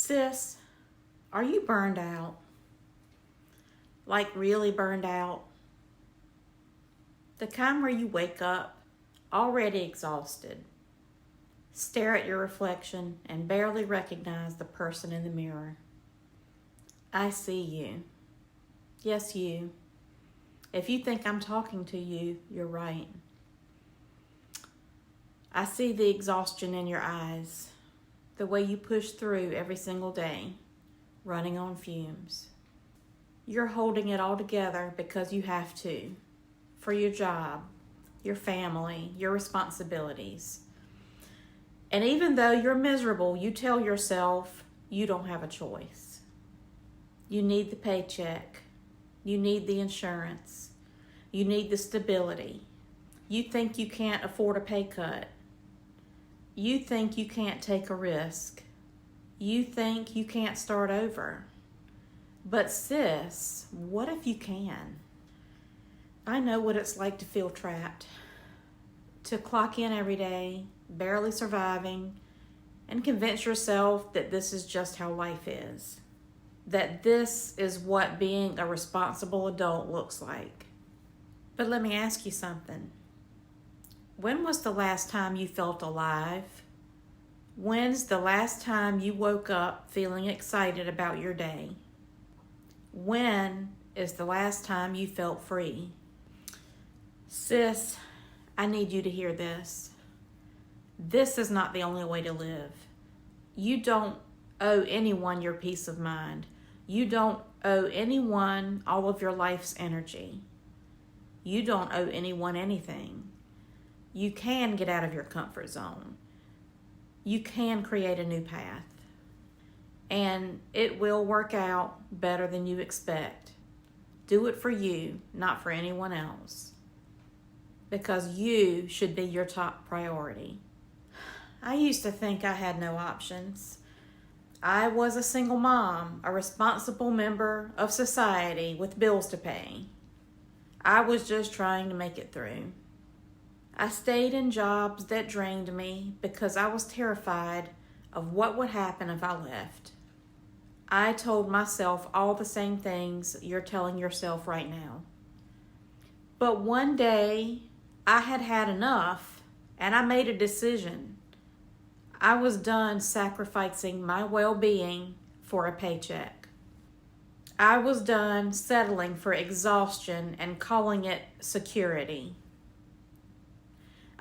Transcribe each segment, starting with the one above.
Sis, are you burned out? Like really burned out? The kind where you wake up already exhausted, stare at your reflection, and barely recognize the person in the mirror. I see you. Yes, you. If you think I'm talking to you, you're right. I see the exhaustion in your eyes, the way you push through every single day, running on fumes. You're holding it all together because you have to, for your job, your family, your responsibilities. And even though you're miserable, you tell yourself you don't have a choice. You need the paycheck. You need the insurance. You need the stability. You think you can't afford a pay cut. You think you can't take a risk. You think you can't start over. But sis, what if you can? I know what it's like to feel trapped, to clock in every day, barely surviving, and convince yourself that this is just how life is, that this is what being a responsible adult looks like. But let me ask you something. When was the last time you felt alive? When's the last time you woke up feeling excited about your day? When is the last time you felt free? Sis, I need you to hear this. This is not the only way to live. You don't owe anyone your peace of mind. You don't owe anyone all of your life's energy. You don't owe anyone anything. You can get out of your comfort zone. You can create a new path. And it will work out better than you expect. Do it for you, not for anyone else. Because you should be your top priority. I used to think I had no options. I was a single mom, a responsible member of society with bills to pay. I was just trying to make it through. I stayed in jobs that drained me because I was terrified of what would happen if I left. I told myself all the same things you're telling yourself right now. But one day, I had had enough, and I made a decision. I was done sacrificing my well-being for a paycheck. I was done settling for exhaustion and calling it security.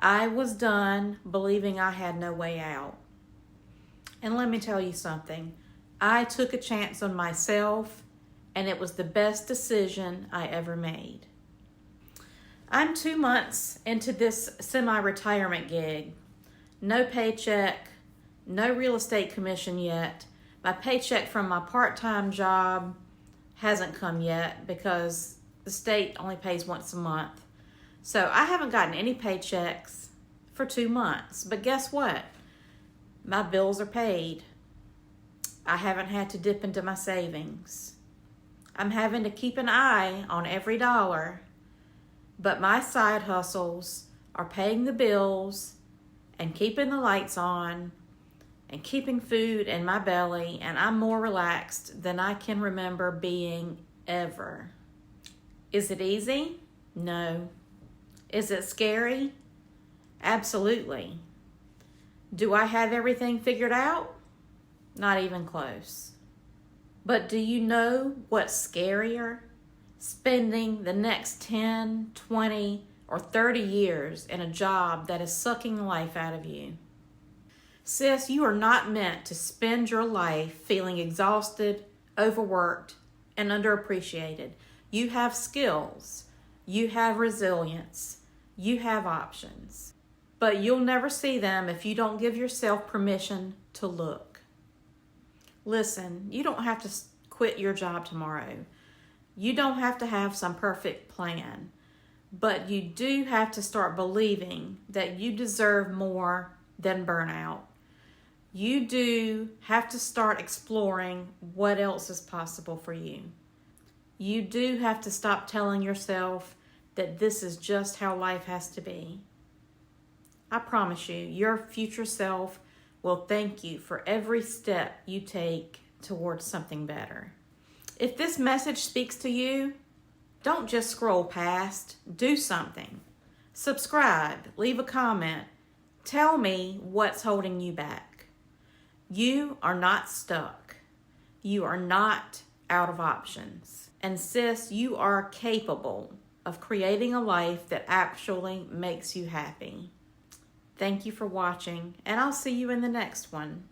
I was done believing I had no way out. And let me tell you something. I took a chance on myself, and it was the best decision I ever made. I'm 2 months into this semi-retirement gig. No paycheck, no real estate commission yet. My paycheck from my part-time job hasn't come yet because the state only pays once a month. So I haven't gotten any paychecks for 2 months. But guess what? My bills are paid. I haven't had to dip into my savings. I'm having to keep an eye on every dollar, but my side hustles are paying the bills and keeping the lights on and keeping food in my belly, and I'm more relaxed than I can remember being ever. Is it easy? No. Is it scary? Absolutely. Do I have everything figured out? Not even close. But do you know what's scarier? Spending the next 10, 20, or 30 years in a job that is sucking the life out of you. Sis, you are not meant to spend your life feeling exhausted, overworked, and underappreciated. You have skills. You have resilience. You have options. But you'll never see them if you don't give yourself permission to look. Listen, you don't have to quit your job tomorrow. You don't have to have some perfect plan. But you do have to start believing that you deserve more than burnout. You do have to start exploring what else is possible for you. You do have to stop telling yourself that this is just how life has to be. I promise you, your future self will thank you for every step you take towards something better. If this message speaks to you, don't just scroll past, do something. Subscribe, leave a comment, tell me what's holding you back. You are not stuck. You are not out of options. And sis, you are capable of creating a life that actually makes you happy. Thank you for watching, and I'll see you in the next one.